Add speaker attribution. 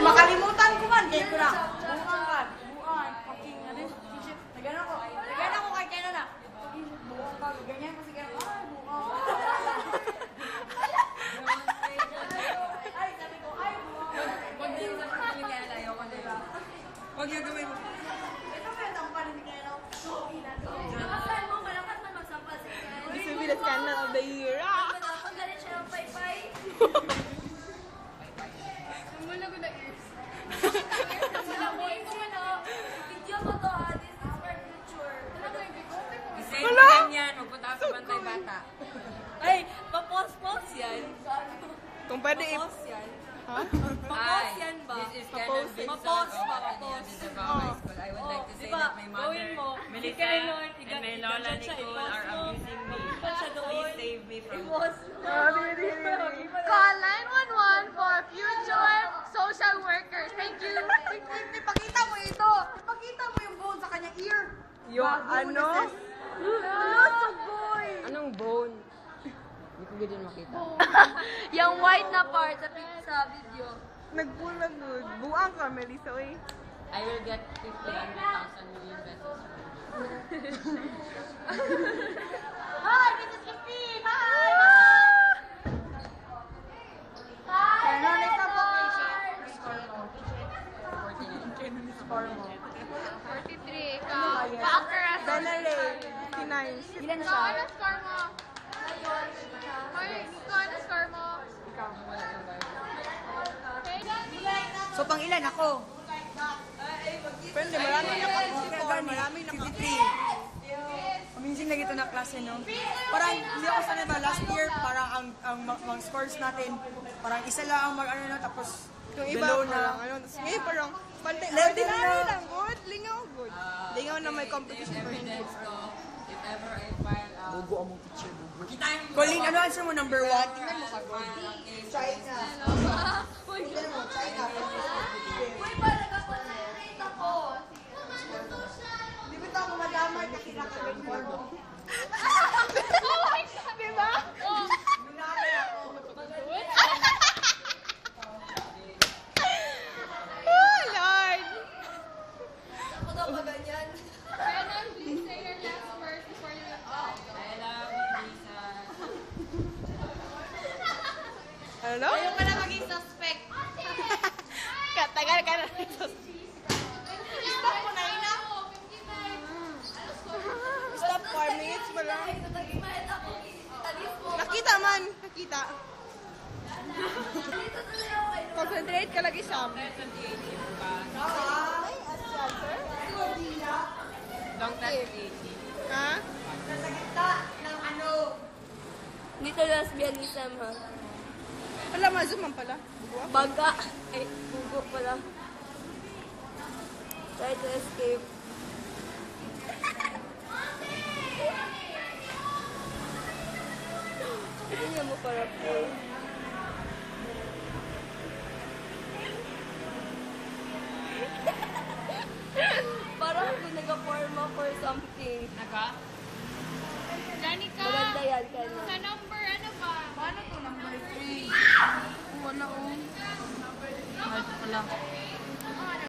Speaker 1: Makalimutan ko man, kaya ko na. Bukan. Fucking, ano, t-shirt. Nagana ko kay Kena na. Bukan ka, ganyan ko si Kena. Ay, bukan. Ay, sabi ko, ay, bukan.
Speaker 2: Huwag din sa kami kaya layo ko nila. Huwag yung gawin mo.
Speaker 1: Ito kaya tampan ni Kena.
Speaker 3: Nakasan mo, malakas man magsampal sa Kena.
Speaker 4: This will be the scandal of the year.
Speaker 3: Ang galit siya ng pay-pay. Mula ko na ears. Sinaboy ko man o. Video ko to ha. This is for future. Talaga yung bigong.
Speaker 2: Isay mo lang yan. Magpunta ako sa Bantay Bata.
Speaker 3: Ay, pa-post-post yan.
Speaker 4: Kung pwede
Speaker 3: Pa-post yan.
Speaker 4: Ha?
Speaker 3: Pa-post yan ba?
Speaker 2: This is Canon Vincent
Speaker 3: Pa-post
Speaker 2: of
Speaker 3: ba?
Speaker 2: Ateneo de Davao High School. I would like to say that my mother,
Speaker 3: Gawin mo.
Speaker 2: Melissa, and my Lola Nicole are abusing me. Please save me from
Speaker 5: Call 911 for future social workers. Thank you.
Speaker 1: Ipakita mo ito. Ipakita mo yung bone sa kanyang ear.
Speaker 4: yung ano?
Speaker 1: Sugoy.
Speaker 4: Anong bone? Hindi ko din makita.
Speaker 5: Yung white na part sa video.
Speaker 4: Nagbulag good. Buang ka, Melissa, oy.
Speaker 2: I will get 50,000 million pesos.
Speaker 5: Hi, this is Christine. Hi.
Speaker 1: Kaya na ito po.
Speaker 5: 43. Ikaw. After us.
Speaker 4: Benere, 59.
Speaker 1: Ilan
Speaker 5: Ikaw,
Speaker 1: siya?
Speaker 5: ano score mo? Hoy, ikaw, ano score mo?
Speaker 1: So, pang ilan ako?
Speaker 4: Pwede, marami na
Speaker 1: Marami na 53. Amazing na gito na klase, no? Parang, hindi ako sanay ba, last year, parang ang mga scores natin, parang isa lang ang mag-ano na, tapos
Speaker 4: Yung iba
Speaker 1: below
Speaker 4: parang
Speaker 1: na.
Speaker 4: ano, ngayon parang
Speaker 1: Level
Speaker 4: ordinary
Speaker 1: na.
Speaker 4: lang, good. Lingaw, good. Lingaw na may competition for hindi.
Speaker 2: Evidence ko, if ever I file a...
Speaker 1: Bugo ang mong teacher, bugo.
Speaker 2: Kita yung...
Speaker 1: Colleen, ano answer mo? Number 1? Tingnan mo kagod. China. Tingnan mo, China.
Speaker 3: Uy, parang nag-concentrate ako.
Speaker 1: Di ba ito ako madamay na kinakagod mo?
Speaker 5: Oh my God, diba? Oh.
Speaker 1: Nunamay ako.
Speaker 4: Oh, Lord!
Speaker 3: Ako daw ba ganyan?
Speaker 5: Renan, please say your last words before you leave.
Speaker 2: I love you, Lisa.
Speaker 4: Ano?
Speaker 5: Ayaw ka na maging suspect.
Speaker 4: Katagal ka na rito.
Speaker 5: Stop mo na ina.
Speaker 4: Stop 4 minutes pa lang.
Speaker 3: Nagimahit ako. Alis mo.
Speaker 4: Nakita man. Nakita.
Speaker 3: Dito tuloy ako kayo.
Speaker 4: Concentrate ka lagi sa amin.
Speaker 2: Long time 80.
Speaker 4: Ha?
Speaker 1: Nasa gitna ng ano.
Speaker 3: Dito lesbianism ha.
Speaker 4: Wala, mazuman pala.
Speaker 3: Baga. Ay, bugo pala. Try to escape. Hindi niya mo para po. Parang ako nag-forma for something.
Speaker 2: Naka?
Speaker 5: Danica,
Speaker 3: Maganda yan kanya.
Speaker 5: sa number ano ba?
Speaker 1: Paano to number 3?
Speaker 4: Wala, oh.
Speaker 2: Mahal ko pala.